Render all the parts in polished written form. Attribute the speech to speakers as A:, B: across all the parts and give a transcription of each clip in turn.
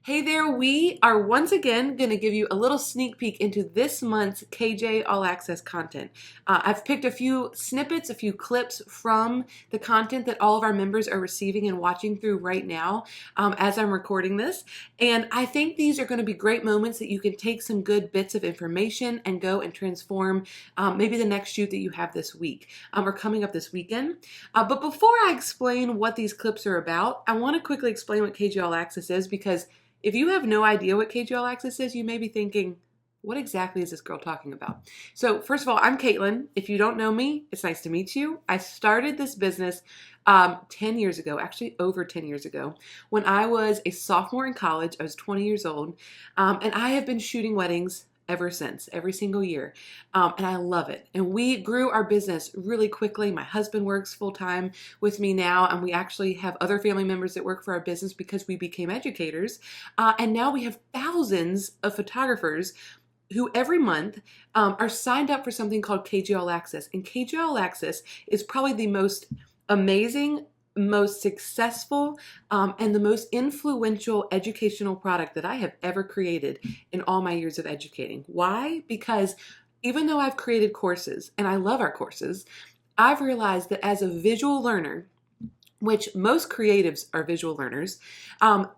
A: Hey there, we are once again going to give you a little sneak peek into this month's KJ All Access content. I've picked a few snippets, a few clips from the content that all of our members are receiving and watching through right now as I'm recording this. And I think these are going to be great moments that you can take some good bits of information and go and transform maybe the next shoot that you have this week or coming up this weekend. But before I explain what these clips are about, I want to quickly explain what KJ All Access is because if you have no idea what KJ All Access is, you may be thinking, what exactly is this girl talking about? So first of all, I'm Caitlin. If you don't know me, it's nice to meet you. I started this business 10 years ago, actually over 10 years ago, when I was a sophomore in college. I was 20 years old, and I have been shooting weddings ever since, every single year. And I love it. And we grew our business really quickly. My husband works full time with me now, and we actually have other family members that work for our business because we became educators. And now we have thousands of photographers who every month are signed up for something called KJ All Access. And KJ All Access is probably the most amazing, most successful, and the most influential educational product that I have ever created in all my years of educating. Why? Because even though I've created courses, and I love our courses, I've realized that as a visual learner, which most creatives are visual learners,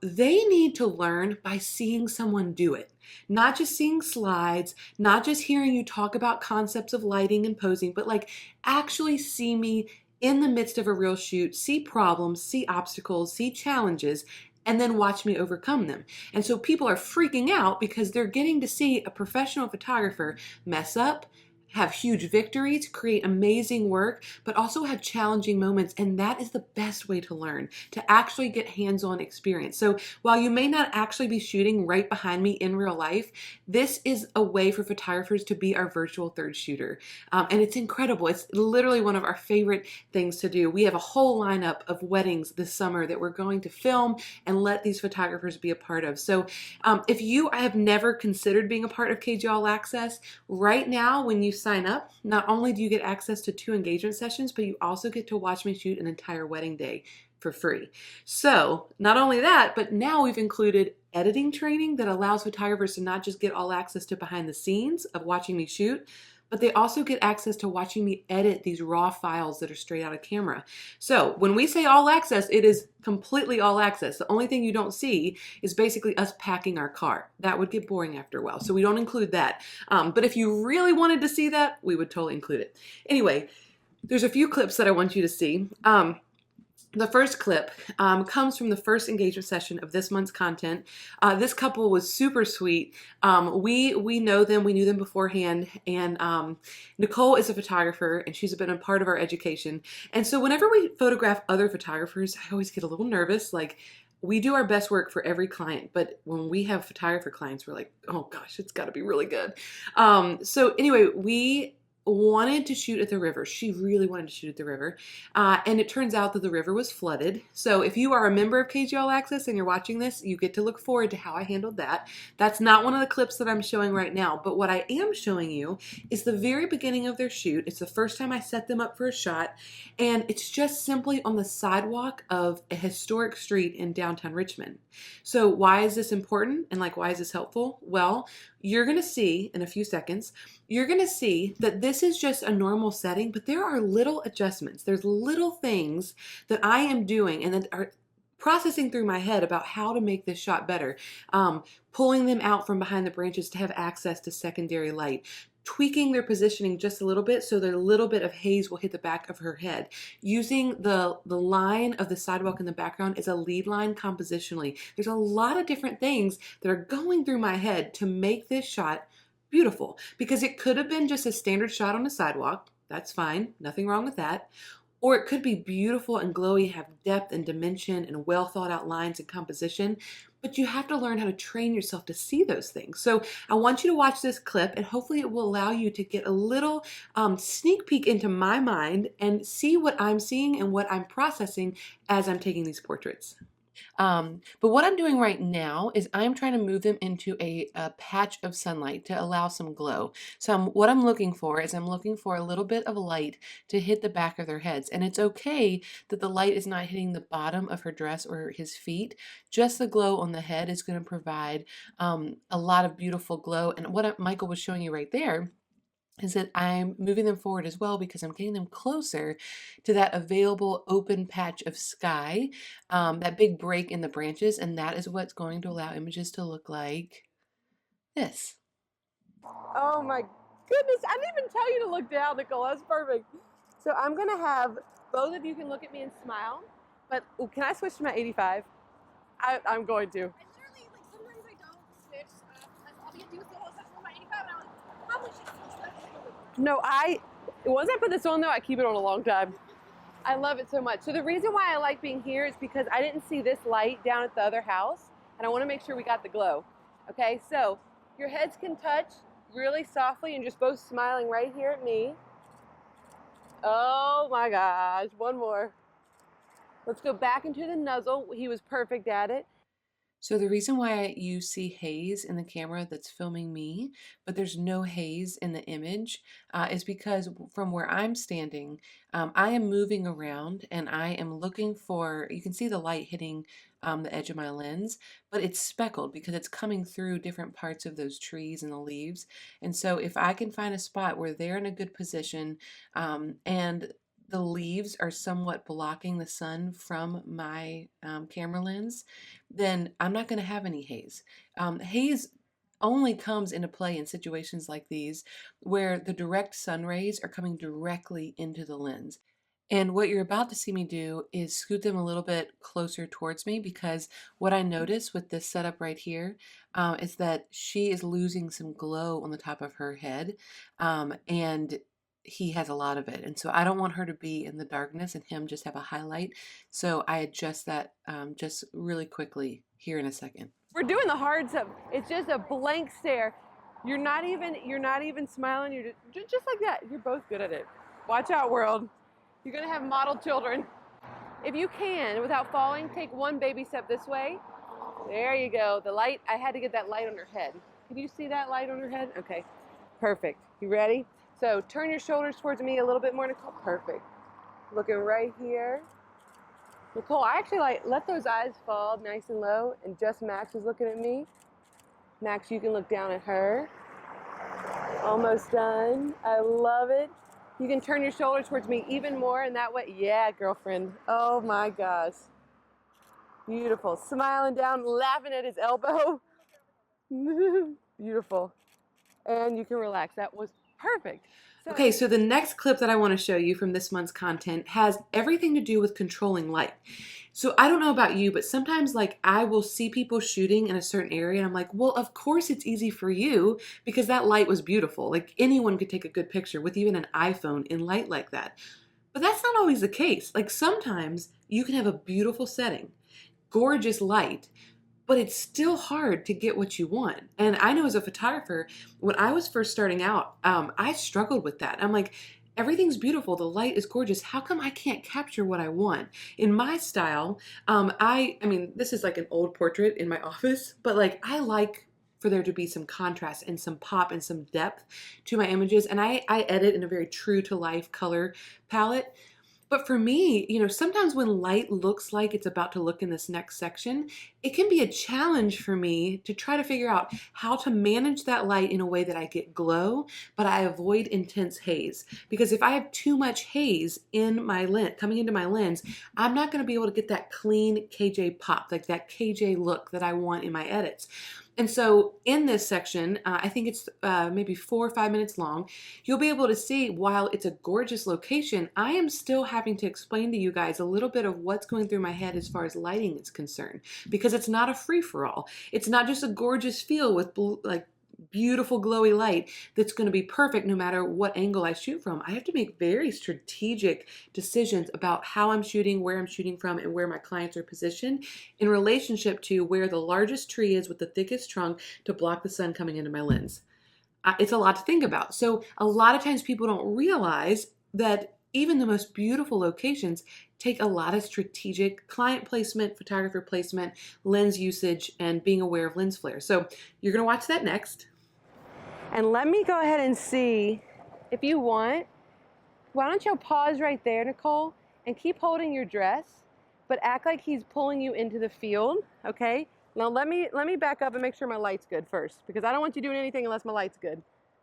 A: they need to learn by seeing someone do it. Not just seeing slides, not just hearing you talk about concepts of lighting and posing, but like actually see me in the midst of a real shoot, see problems, see obstacles, see challenges, and then watch me overcome them. And so people are freaking out because they're getting to see a professional photographer mess up, have huge victories, create amazing work, but also have challenging moments. And that is the best way to learn, to actually get hands-on experience. So while you may not actually be shooting right behind me in real life, this is a way for photographers to be our virtual third shooter. And it's incredible. It's literally one of our favorite things to do. We have a whole lineup of weddings this summer that we're going to film and let these photographers be a part of. So if you have never considered being a part of KJ All Access, right now when you sign up, not only do you get access to 2 engagement sessions, but you also get to watch me shoot an entire wedding day for free. So not only that, but now we've included editing training that allows photographers to not just get all access to behind the scenes of watching me shoot, but they also get access to watching me edit these raw files that are straight out of camera. So when we say all access, it is completely all access. The only thing you don't see is basically us packing our car. That would get boring after a while, so we don't include that. But if you really wanted to see that, we would totally include it. Anyway, there's a few clips that I want you to see. The first clip comes from the first engagement session of this month's content. This couple was super sweet. We know them. We knew them beforehand. And Nicole is a photographer, and she's been a part of our education. And so whenever we photograph other photographers, I always get a little nervous. Like, we do our best work for every client, but when we have photographer clients, we're like, oh gosh, it's got to be really good. So anyway, we wanted to shoot at the river. She really wanted to shoot at the river. And it turns out that the river was flooded. So if you are a member of KJ All Access and you're watching this, you get to look forward to how I handled that. That's not one of the clips that I'm showing right now, but what I am showing you is the very beginning of their shoot. It's the first time I set them up for a shot, and it's just simply on the sidewalk of a historic street in downtown Richmond. So why is this important, and like, why is this helpful? Well, you're going to see in a few seconds, you're going to see that this is just a normal setting, but there are little adjustments. There's little things that I am doing and that are processing through my head about how to make this shot better. Pulling them out from behind the branches to have access to secondary light. Tweaking their positioning just a little bit so that a little bit of haze will hit the back of her head. Using the line of the sidewalk in the background as a lead line compositionally. There's a lot of different things that are going through my head to make this shot beautiful, because it could have been just a standard shot on a sidewalk. That's fine. Nothing wrong with that. Or it could be beautiful and glowy, have depth and dimension and well thought out lines and composition. But you have to learn how to train yourself to see those things. So I want you to watch this clip, and hopefully it will allow you to get a little sneak peek into my mind and see what I'm seeing and what I'm processing as I'm taking these portraits. But what I'm doing right now is I'm trying to move them into a patch of sunlight to allow some glow. So what I'm looking for is I'm looking for a little bit of light to hit the back of their heads. And it's okay that the light is not hitting the bottom of her dress or his feet. Just the glow on the head is going to provide a lot of beautiful glow. And what Michael was showing you right there is that I'm moving them forward as well because I'm getting them closer to that available open patch of sky, that big break in the branches, and that is what's going to allow images to look like this. Oh my goodness, I didn't even tell you to look down, Nicole, that's perfect. So I'm gonna have, both of you can look at me and smile, but can I switch to my 85? I'm going to.
B: I literally, like, sometimes I don't switch, because all we have to do is go all session on my 85, and I'm like, probably should switch that.
A: No, once I put this on though, I keep it on a long time. I love it so much. So the reason why I like being here is because I didn't see this light down at the other house, and I want to make sure we got the glow. Okay, so your heads can touch really softly and just both smiling right here at me. Oh my gosh, one more. Let's go back into the nuzzle. He was perfect at it. So the reason why you see haze in the camera that's filming me, but there's no haze in the image, is because from where I'm standing, I am moving around and I am looking for, you can see the light hitting the edge of my lens, but it's speckled because it's coming through different parts of those trees and the leaves. And so if I can find a spot where they're in a good position, and the leaves are somewhat blocking the sun from my camera lens, then I'm not going to have any haze. Haze only comes into play in situations like these where the direct sun rays are coming directly into the lens. And what you're about to see me do is scoot them a little bit closer towards me because what I notice with this setup right here is that she is losing some glow on the top of her head. And he has a lot of it. And so I don't want her to be in the darkness and him just have a highlight. So I adjust that just really quickly here in a second. We're doing the hard stuff. It's just a blank stare. You're not even smiling. You're just like that. You're both good at it. Watch out, world. You're gonna have model children. If you can, without falling, take one baby step this way. There you go. The light, I had to get that light on her head. Can you see that light on her head? Okay, perfect. You ready? So turn your shoulders towards me a little bit more, Nicole. Perfect. Looking right here. Nicole, I actually let those eyes fall nice and low, and just Max is looking at me. Max, you can look down at her. Almost done. I love it. You can turn your shoulder towards me even more, and that way, yeah, girlfriend. Oh my gosh. Beautiful. Smiling down, laughing at his elbow. Beautiful. And you can relax. That was perfect. Okay, so the next clip that I want to show you from this month's content has everything to do with controlling light. So I don't know about you, but sometimes like I will see people shooting in a certain area and I'm like, well, of course it's easy for you because that light was beautiful. Like anyone could take a good picture with even an iPhone in light like that. But that's not always the case. Like sometimes you can have a beautiful setting, gorgeous light, but it's still hard to get what you want. And I know as a photographer, when I was first starting out, I struggled with that. I'm like, everything's beautiful, the light is gorgeous. How come I can't capture what I want? In my style, I mean, this is like an old portrait in my office, but like I like for there to be some contrast and some pop and some depth to my images. And I edit in a very true to life color palette. But for me, you know, sometimes when light looks like it's about to look in this next section, it can be a challenge for me to try to figure out how to manage that light in a way that I get glow, but I avoid intense haze. Because if I have too much haze in my lens, coming into my lens, I'm not going to be able to get that clean KJ pop, like that KJ look that I want in my edits. And so in this section, I think it's maybe 4 or 5 minutes long, you'll be able to see while it's a gorgeous location, I am still having to explain to you guys a little bit of what's going through my head as far as lighting is concerned, because it's not a free-for-all. It's not just a gorgeous feel with like beautiful glowy light that's going to be perfect no matter what angle I shoot from. I have to make very strategic decisions about how I'm shooting, where I'm shooting from, and where my clients are positioned in relationship to where the largest tree is with the thickest trunk to block the sun coming into my lens. It's a lot to think about. So a lot of times people don't realize that even the most beautiful locations take a lot of strategic client placement, photographer placement, lens usage, and being aware of lens flare. So you're gonna watch that next. And let me go ahead and see, if you want, why don't you pause right there, Nicole, and keep holding your dress, but act like he's pulling you into the field, okay? Now let me back up and make sure my light's good first, because I don't want you doing anything unless my light's good.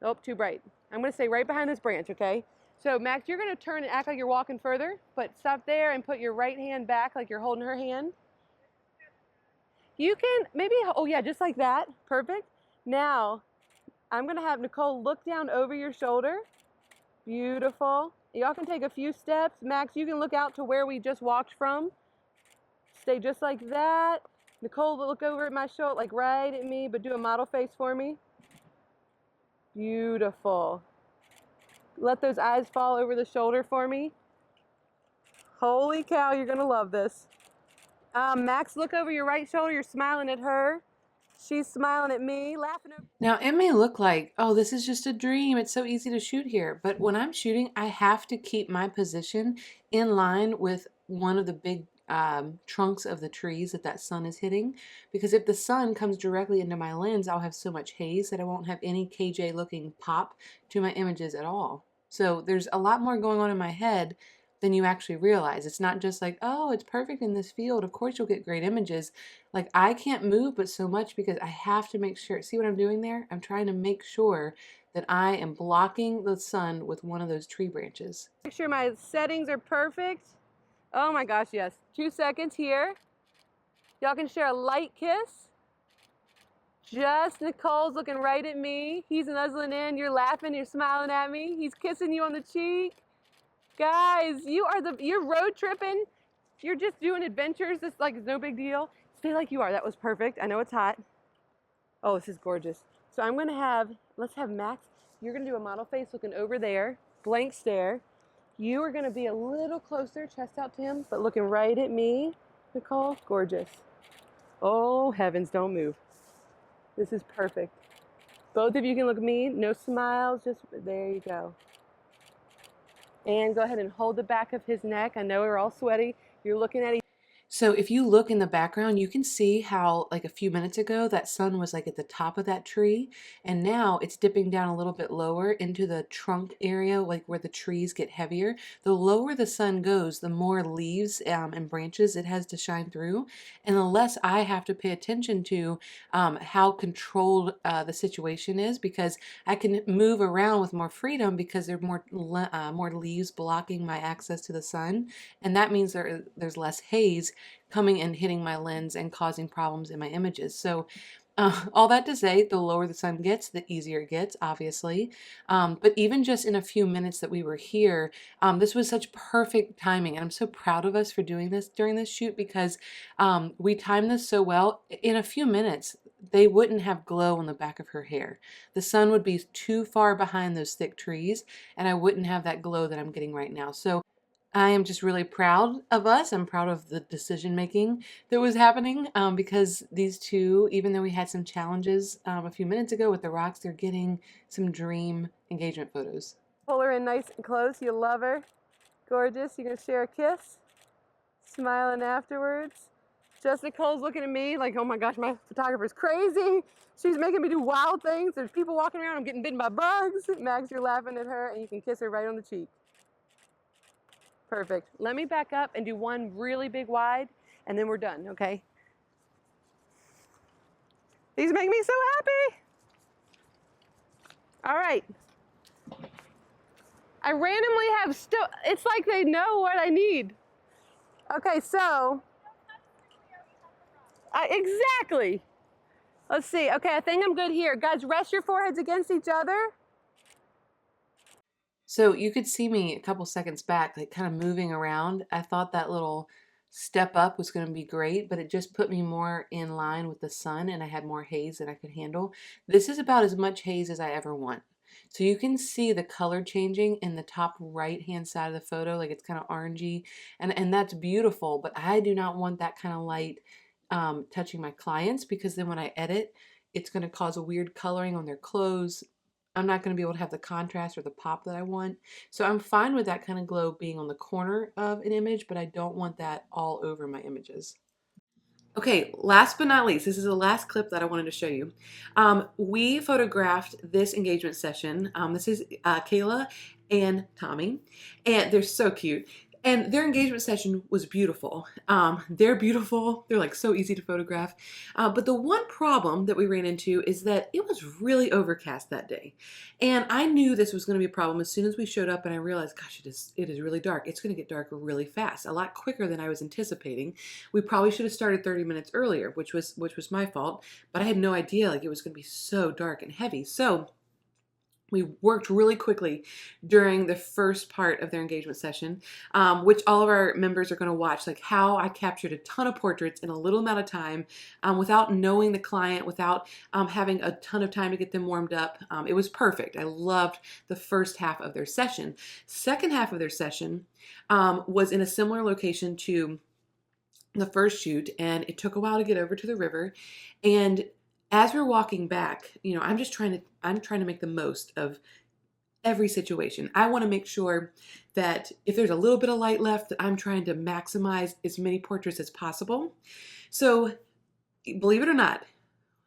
A: Nope, too bright. I'm gonna stay right behind this branch, okay? So Max, you're gonna turn and act like you're walking further, but stop there and put your right hand back like you're holding her hand. You can maybe, oh yeah, just like that, perfect. Now, I'm gonna have Nicole look down over your shoulder. Beautiful. Y'all can take a few steps. Max, you can look out to where we just walked from. Stay just like that. Nicole, look over at my shoulder, like right at me, but do a model face for me. Beautiful. Let those eyes fall over the shoulder for me. Holy cow, you're gonna love this. Max, look over your right shoulder. You're smiling at her. She's smiling at me, laughing over. Now, it may look like, oh, this is just a dream. It's so easy to shoot here. But when I'm shooting, I have to keep my position in line with one of the big trunks of the trees that sun is hitting. Because if the sun comes directly into my lens, I'll have so much haze that I won't have any KJ looking pop to my images at all. So there's a lot more going on in my head than you actually realize. It's not just like, oh, it's perfect in this field. Of course you'll get great images. Like, I can't move but so much because I have to make sure. See what I'm doing there? I'm trying to make sure that I am blocking the sun with one of those tree branches. Make sure my settings are perfect. Oh my gosh, yes. 2 seconds here. Y'all can share a light kiss. Just Nicole's looking right at me. He's nuzzling in. You're laughing. You're smiling at me. He's kissing you on the cheek. Guys, you're road tripping. You're just doing adventures. This like is no big deal. Stay like you are. That was perfect. I know it's hot. Oh, this is gorgeous. So I'm gonna let's have Max. You're gonna do a model face looking over there, blank stare. You are gonna be a little closer, chest out to him, but looking right at me, Nicole. Gorgeous. Oh heavens, don't move. This is perfect. Both of you can look at me. No smiles. Just there you go. And go ahead and hold the back of his neck. I know we're all sweaty. You're looking at each. So if you look in the background, you can see how like a few minutes ago that sun was like at the top of that tree, and now it's dipping down a little bit lower into the trunk area, like where the trees get heavier. The lower the sun goes, the more leaves and branches it has to shine through, and the less I have to pay attention to how controlled the situation is, because I can move around with more freedom because there are more leaves blocking my access to the sun, and that means there's less haze coming and hitting my lens and causing problems in my images. So all that to say, the lower the sun gets, the easier it gets, obviously. But even just in a few minutes that we were here, this was such perfect timing. And I'm so proud of us for doing this during this shoot, because we timed this so well. In a few minutes, they wouldn't have glow on the back of her hair. The sun would be too far behind those thick trees, and I wouldn't have that glow that I'm getting right now. So I am just really proud of us. I'm proud of the decision making that was happening, because these two, even though we had some challenges a few minutes ago with the rocks, they're getting some dream engagement photos. Pull her in nice and close. You love her. Gorgeous. You're going to share a kiss. Smiling afterwards. Just Nicole's looking at me like, oh my gosh, my photographer's crazy. She's making me do wild things. There's people walking around. I'm getting bitten by bugs. Max, you're laughing at her, and you can kiss her right on the cheek. Perfect. Let me back up and do one really big wide, and then we're done, okay? These make me so happy. All right. I randomly have it's like they know what I need. Okay, so. Exactly. Let's see. Okay, I think I'm good here. Guys, rest your foreheads against each other. So you could see me a couple seconds back, like kind of moving around. I thought that little step up was going to be great, but it just put me more in line with the sun, and I had more haze than I could handle. This is about as much haze as I ever want. So you can see the color changing in the top right hand side of the photo, like it's kind of orangey, and that's beautiful, but I do not want that kind of light touching my clients, because then when I edit, it's going to cause a weird coloring on their clothes. I'm not going to be able to have the contrast or the pop that I want. So I'm fine with that kind of glow being on the corner of an image, but I don't want that all over my images. Okay, last but not least, this is the last clip that I wanted to show you. We photographed this engagement session. This is Kayla and Tommy, and they're so cute. And their engagement session was beautiful. They're beautiful. They're like so easy to photograph. But the one problem that we ran into is that it was really overcast that day. And I knew this was going to be a problem as soon as we showed up, and I realized, gosh, it is really dark. It's going to get dark really fast, a lot quicker than I was anticipating. We probably should have started 30 minutes earlier, which was my fault, but I had no idea like it was going to be so dark and heavy. So we worked really quickly during the first part of their engagement session, which all of our members are going to watch, like how I captured a ton of portraits in a little amount of time without knowing the client, without having a ton of time to get them warmed up. It was perfect. I loved the first half of their session. Second half of their session was in a similar location to the first shoot, and it took a while to get over to the river. And as we're walking back, I'm trying to make the most of every situation. I want to make sure that if there's a little bit of light left, that I'm trying to maximize as many portraits as possible. So believe it or not,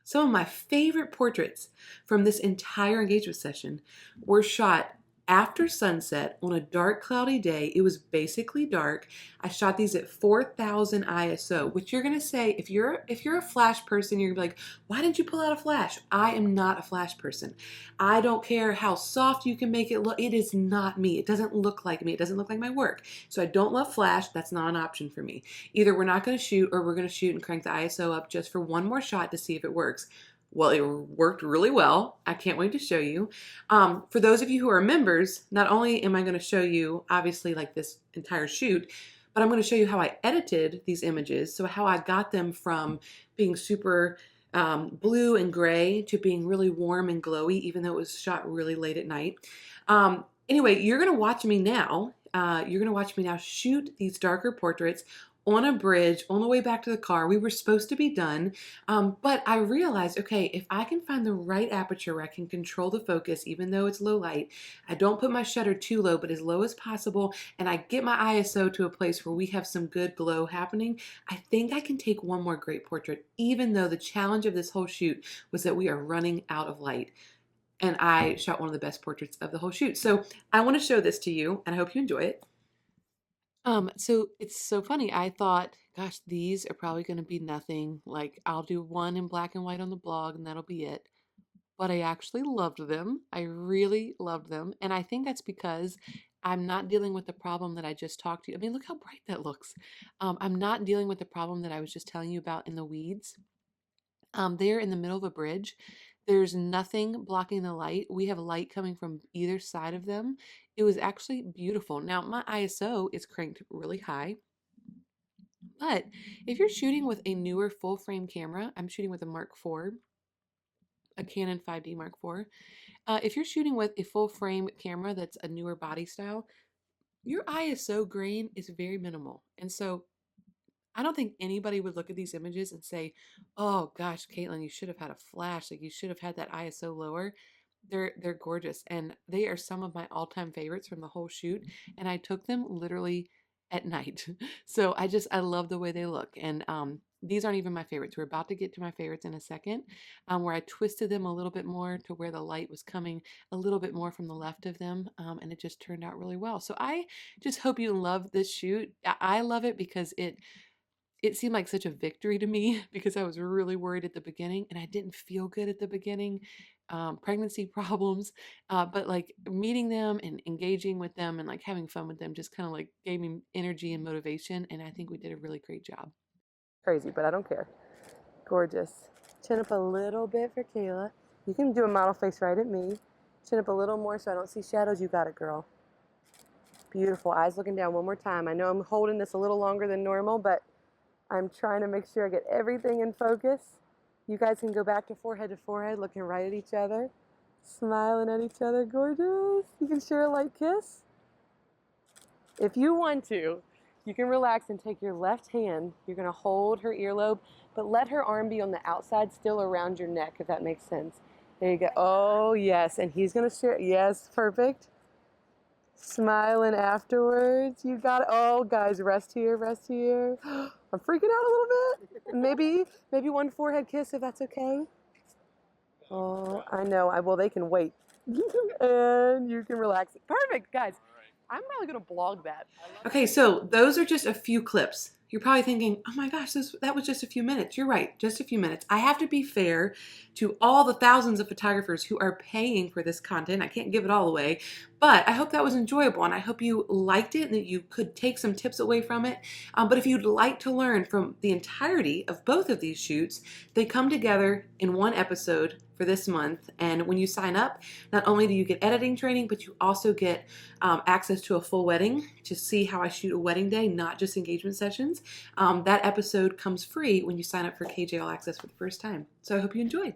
A: some of my favorite portraits from this entire engagement session were shot after sunset on a dark, cloudy day. It was basically dark. I shot these at 4,000 ISO, which you're gonna say, if you're a flash person, you're gonna be like, why didn't you pull out a flash? I am not a flash person. I don't care how soft you can make it look. It is not me. It doesn't look like me. It doesn't look like my work. So I don't love flash. That's not an option for me. Either we're not gonna shoot, or we're gonna shoot and crank the ISO up just for one more shot to see if it works. Well, it worked really well. I can't wait to show you. For those of you who are members, not only am I going to show you, obviously, like this entire shoot, but I'm going to show you how I edited these images. So how I got them from being super blue and gray to being really warm and glowy, even though it was shot really late at night. Anyway, you're going to watch me now. Shoot these darker portraits on a bridge on the way back to the car. We were supposed to be done, but I realized, okay, if I can find the right aperture where I can control the focus, even though it's low light, I don't put my shutter too low, but as low as possible, and I get my ISO to a place where we have some good glow happening, I think I can take one more great portrait, even though the challenge of this whole shoot was that we are running out of light. And I shot one of the best portraits of the whole shoot. So I want to show this to you, and I hope you enjoy it. So it's so funny. I thought, gosh, these are probably going to be nothing. Like, I'll do one in black and white on the blog, and that'll be it. But I actually loved them. I really loved them. And I think that's because I'm not dealing with the problem that I just talked to you. I mean, look how bright that looks. I'm not dealing with the problem that I was just telling you about in the weeds. They're in the middle of a bridge. There's nothing blocking the light. We have light coming from either side of them. It was actually beautiful. Now, my ISO is cranked really high, but if you're shooting with a newer full frame camera, I'm shooting with a Mark IV, a Canon 5D Mark IV. If you're shooting with a full frame camera that's a newer body style, your ISO grain is very minimal. And so I don't think anybody would look at these images and say, oh gosh, Caitlin, you should have had a flash. Like, you should have had that ISO lower. They're gorgeous. And they are some of my all-time favorites from the whole shoot. And I took them literally at night. So I love the way they look. And these aren't even my favorites. We're about to get to my favorites in a second, where I twisted them a little bit more to where the light was coming a little bit more from the left of them. And it just turned out really well. So I just hope you love this shoot. I love it because it seemed like such a victory to me, because I was really worried at the beginning and I didn't feel good at the beginning. Pregnancy problems, but like meeting them and engaging with them and like having fun with them just kind of like gave me energy and motivation. And I think we did a really great job. Crazy, but I don't care. Gorgeous. Chin up a little bit for Kayla. You can do a model face right at me. Chin up a little more so I don't see shadows. You got it, girl. Beautiful. Eyes looking down one more time. I know I'm holding this a little longer than normal, but I'm trying to make sure I get everything in focus. You guys can go back to forehead, looking right at each other, smiling at each other. Gorgeous. You can share a light kiss. If you want to, you can relax and take your left hand. You're going to hold her earlobe, but let her arm be on the outside, still around your neck, if that makes sense. There you go. Oh, yes. And he's going to share. Yes, perfect. Smiling afterwards. You got it. Oh, guys, rest here, rest here. I'm freaking out a little bit. Maybe one forehead kiss if that's okay. Oh, I know. Well, they can wait. And you can relax. Perfect, guys. I'm probably going to blog that. Okay, so those are just a few clips. You're probably thinking, oh my gosh, that was just a few minutes. You're right, just a few minutes. I have to be fair to all the thousands of photographers who are paying for this content. I can't give it all away, but I hope that was enjoyable and I hope you liked it and that you could take some tips away from it. But if you'd like to learn from the entirety of both of these shoots, they come together in one episode for this month. And when you sign up, not only do you get editing training, but you also get access to a full wedding to see how I shoot a wedding day, not just engagement sessions. That episode comes free when you sign up for KJ All Access for the first time. So I hope you enjoyed.